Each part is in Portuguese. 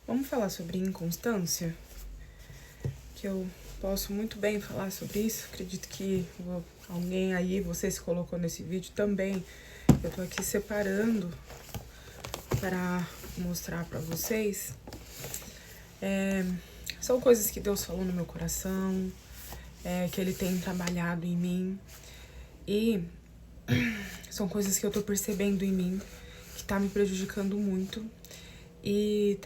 Vamos falar sobre inconstância? Que eu posso muito bem falar sobre isso. Acredito que alguém aí, você se colocou nesse vídeo também. Eu tô aqui separando para mostrar para vocês. São coisas que Deus falou no meu coração, que Ele tem trabalhado em mim. E são coisas que eu tô percebendo em mim, que tá me prejudicando muito. E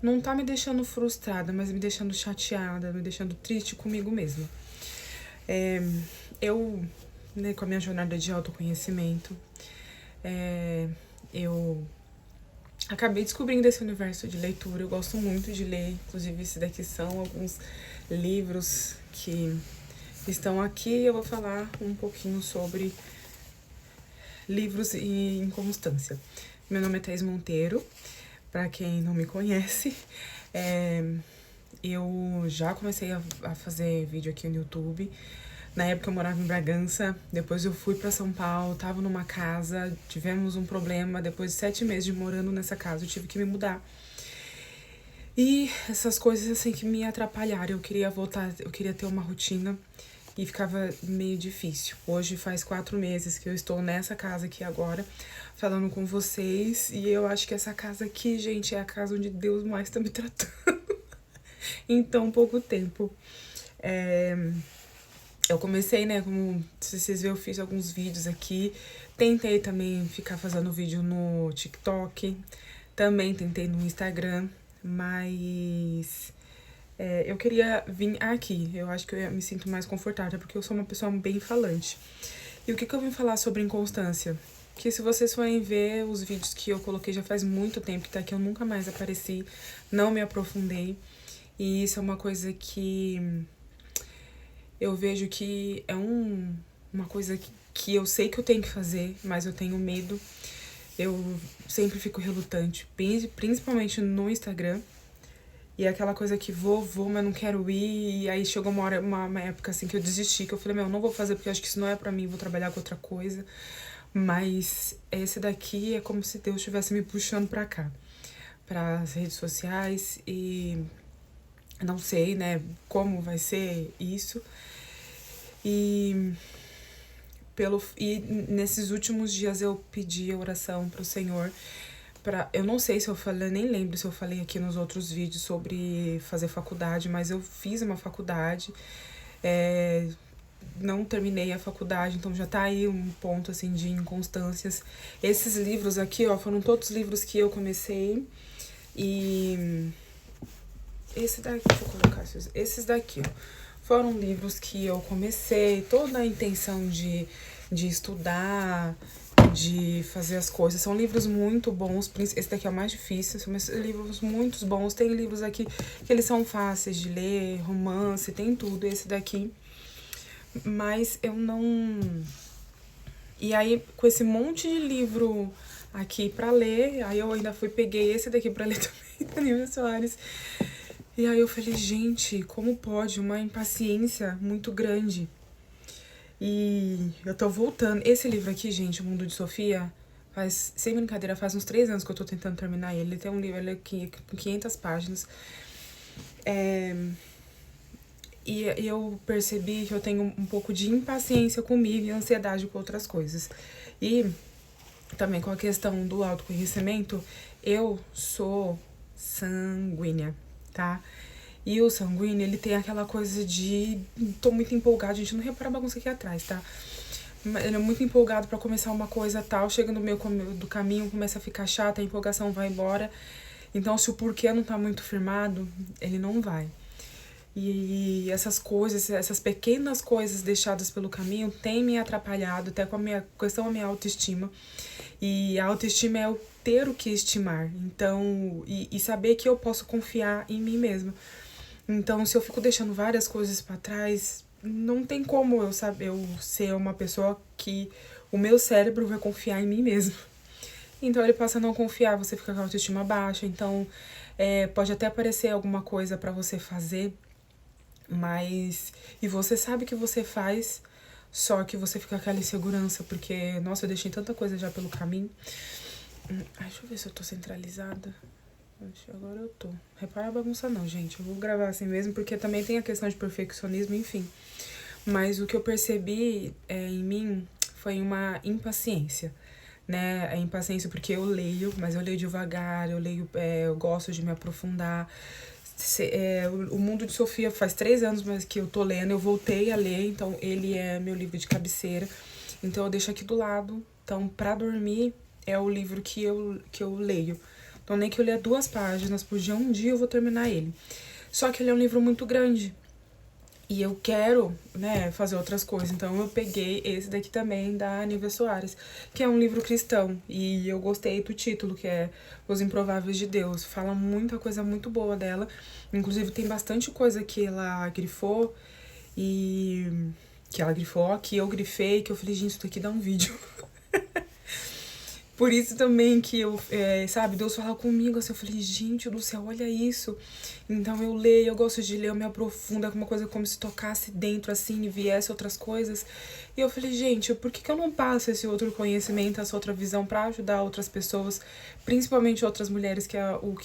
não tá me deixando frustrada, mas me deixando chateada, me deixando triste comigo mesma. Eu, com a minha jornada de autoconhecimento, eu acabei descobrindo esse universo de leitura. Eu gosto muito de ler, inclusive esse daqui são alguns livros que estão aqui. Eu vou falar um pouquinho sobre livros e inconstância. Meu nome é Thaís Monteiro, para quem não me conhece. Eu já comecei a fazer vídeo aqui no YouTube. Na época eu morava em Bragança, depois eu fui pra São Paulo, tava numa casa, tivemos um problema, depois de 7 meses de morando nessa casa, eu tive que me mudar. E essas coisas assim que me atrapalharam, eu queria voltar, eu queria ter uma rotina e ficava meio difícil. Hoje faz 4 meses que eu estou nessa casa aqui agora, falando com vocês, e eu acho que essa casa aqui, gente, é a casa onde Deus mais tá me tratando em tão pouco tempo. Eu comecei, né, como vocês viram, eu fiz alguns vídeos aqui. Tentei também ficar fazendo vídeo no TikTok. Também tentei no Instagram. Mas eu queria vir aqui. Eu acho que eu me sinto mais confortável, porque eu sou uma pessoa bem falante. E o que eu vim falar sobre inconstância? Que se vocês forem ver os vídeos que eu coloquei já faz muito tempo que tá aqui, eu nunca mais apareci. Não me aprofundei. E isso é uma coisa que eu vejo que é uma coisa que eu sei que eu tenho que fazer, mas eu tenho medo. Eu sempre fico relutante, principalmente no Instagram. E é aquela coisa que vou, mas não quero ir. E aí chegou uma época assim que eu desisti, que eu falei, não vou fazer porque eu acho que isso não é pra mim, vou trabalhar com outra coisa. Mas esse daqui é como se Deus estivesse me puxando pra cá, pras redes sociais, e não sei, né, como vai ser isso. E nesses últimos dias eu pedi oração pro Senhor. Eu não sei se eu falei, nem lembro se eu falei aqui nos outros vídeos sobre fazer faculdade, mas eu fiz uma faculdade. Não terminei a faculdade, então já tá aí um ponto assim de inconstâncias. Esses livros aqui, ó, foram todos livros que eu comecei. E esse daqui, deixa eu colocar esses daqui, ó, foram livros que eu comecei, toda a intenção de estudar, de fazer as coisas. São livros muito bons, esse daqui é o mais difícil, são livros muito bons. Tem livros aqui que eles são fáceis de ler, romance, tem tudo, esse daqui. Mas eu não... E aí, com esse monte de livro aqui pra ler, aí eu ainda peguei esse daqui pra ler também, da Nívia Soares. E aí eu falei, gente, como pode? Uma impaciência muito grande. E eu tô voltando. Esse livro aqui, gente, O Mundo de Sofia, sem brincadeira, faz uns 3 anos que eu tô tentando terminar ele. Ele tem um livro, ele aqui com 500 páginas. E eu percebi que eu tenho um pouco de impaciência comigo e ansiedade com outras coisas. E também com a questão do autoconhecimento, eu sou sanguínea, tá? E o sanguíneo, ele tem aquela coisa de... Tô muito empolgada, gente, não repara a bagunça aqui atrás, tá? Ele é muito empolgado pra começar uma coisa tal, chega no meio do caminho, começa a ficar chata, a empolgação vai embora. Então, se o porquê não tá muito firmado, ele não vai. E essas coisas, essas pequenas coisas deixadas pelo caminho tem me atrapalhado, até com a minha questão da minha autoestima. E a autoestima é o ter o que estimar. Então, e saber que eu posso confiar em mim mesma. Então, se eu fico deixando várias coisas pra trás, não tem como eu ser uma pessoa que o meu cérebro vai confiar em mim mesmo. Então, ele passa a não confiar, você fica com a autoestima baixa. Então, pode até aparecer alguma coisa pra você fazer, mas... E você sabe que você faz, só que você fica com aquela insegurança, porque, nossa, eu deixei tanta coisa já pelo caminho. Deixa eu ver se eu tô centralizada. Agora eu tô. Repara a bagunça não, gente. Eu vou gravar assim mesmo, porque também tem a questão de perfeccionismo, enfim. Mas o que eu percebi em mim foi uma impaciência, né? A impaciência porque eu leio, mas eu leio devagar, eu gosto de me aprofundar. O Mundo de Sofia faz 3 anos mas que eu tô lendo, eu voltei a ler, então ele é meu livro de cabeceira. Então eu deixo aqui do lado. Então, pra dormir, é o livro que eu leio. Então, nem que eu leia 2 páginas por dia, um dia eu vou terminar ele. Só que ele é um livro muito grande. E eu quero, né, fazer outras coisas. Então, eu peguei esse daqui também, da Nívia Soares, que é um livro cristão. E eu gostei do título, que é Os Improváveis de Deus. Fala muita coisa muito boa dela. Inclusive, tem bastante coisa que ela grifou e... que ela grifou, que eu grifei, que eu falei, gente, isso daqui dá um vídeo. Por isso também que eu, sabe, Deus fala comigo, assim, eu falei, gente do céu, olha isso. Então eu leio, eu gosto de ler, eu me aprofundo, é uma coisa como se tocasse dentro, assim, e viesse outras coisas. E eu falei, gente, por que eu não passo esse outro conhecimento, essa outra visão pra ajudar outras pessoas, principalmente outras mulheres, que é o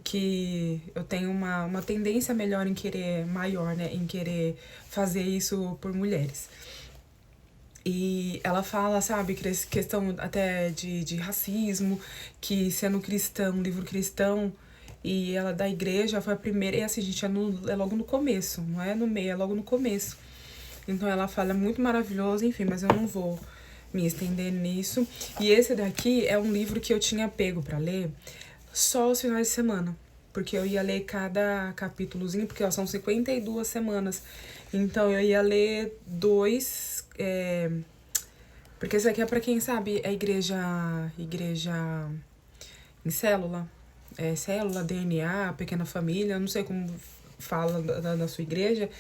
que eu tenho uma tendência melhor em querer, maior, né, em querer fazer isso por mulheres. E ela fala, sabe, questão até de racismo, que sendo cristão, um livro cristão, e ela da igreja foi a primeira, e assim, gente, é logo no começo, não é no meio, é logo no começo. Então ela fala, é muito maravilhoso, enfim, mas eu não vou me estender nisso. E esse daqui é um livro que eu tinha pego pra ler só os finais de semana, porque eu ia ler cada capítulozinho, porque ó, são 52 semanas. Então eu ia ler 2... porque isso aqui é pra quem sabe, é igreja em célula. É célula, DNA, pequena família, eu não sei como fala da sua igreja.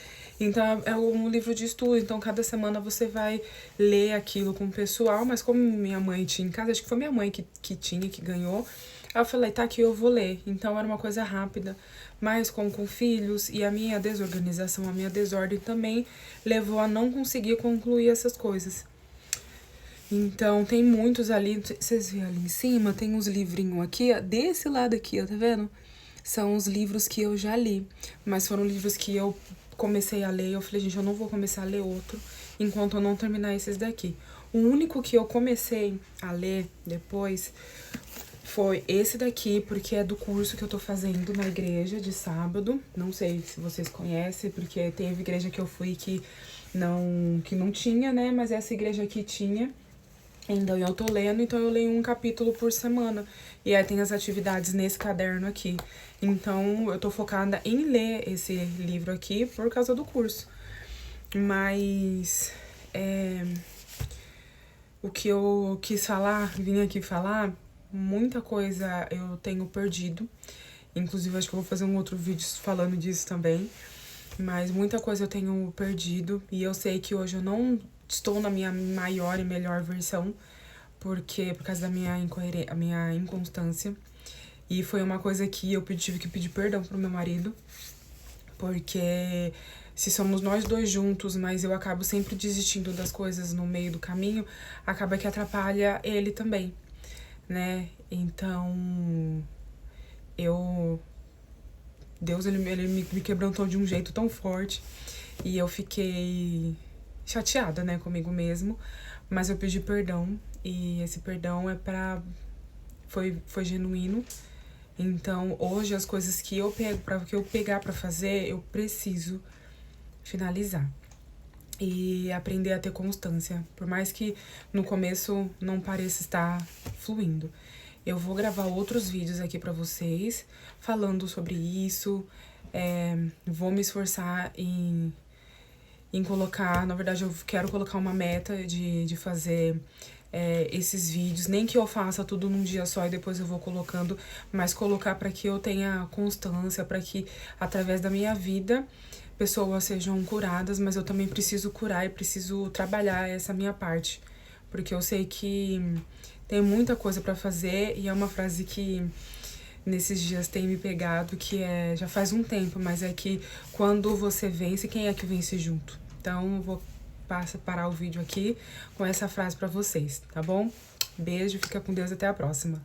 Então é um livro de estudo, então cada semana você vai ler aquilo com o pessoal, mas como minha mãe tinha em casa, acho que foi minha mãe que tinha, que ganhou, aí eu falei, tá aqui, eu vou ler. Então era uma coisa rápida, mas como com filhos, e a minha desorganização, a minha desordem também levou a não conseguir concluir essas coisas. Então, tem muitos ali, vocês viram ali em cima, tem uns livrinhos aqui, ó, desse lado aqui, ó, tá vendo? São os livros que eu já li, mas foram livros que eu comecei a ler, eu falei, gente, eu não vou começar a ler outro enquanto eu não terminar esses daqui. O único que eu comecei a ler depois foi esse daqui, porque é do curso que eu tô fazendo na igreja de sábado. Não sei se vocês conhecem, porque teve igreja que eu fui que não tinha, né? Mas essa igreja aqui tinha. Então eu tô lendo, então eu leio um capítulo por semana. E aí tem as atividades nesse caderno aqui. Então eu tô focada em ler esse livro aqui por causa do curso. Mas o que eu quis falar, vim aqui falar, muita coisa eu tenho perdido. Inclusive acho que eu vou fazer um outro vídeo falando disso também. Mas muita coisa eu tenho perdido. E eu sei que hoje eu não estou na minha maior e melhor versão, por causa da minha inconstância. E foi uma coisa que eu tive que pedir perdão pro meu marido, porque se somos nós dois juntos, mas eu acabo sempre desistindo das coisas no meio do caminho, acaba que atrapalha ele também, né? Então, Deus, ele me quebrantou de um jeito tão forte, e eu fiquei chateada, né, comigo mesmo, mas eu pedi perdão, e esse perdão foi genuíno. Então, hoje, as coisas que eu pegar pra fazer, eu preciso finalizar. E aprender a ter constância, por mais que no começo não pareça estar fluindo. Eu vou gravar outros vídeos aqui pra vocês, falando sobre isso. Vou me esforçar em colocar, na verdade eu quero colocar uma meta de fazer esses vídeos, nem que eu faça tudo num dia só e depois eu vou colocando, mas colocar para que eu tenha constância, para que através da minha vida pessoas sejam curadas, mas eu também preciso curar e preciso trabalhar essa minha parte, porque eu sei que tem muita coisa para fazer, e é uma frase que nesses dias tem me pegado, que já faz um tempo, mas é que quando você vence, quem é que vence junto? Então, eu vou parar o vídeo aqui com essa frase pra vocês, tá bom? Beijo, fica com Deus, até a próxima.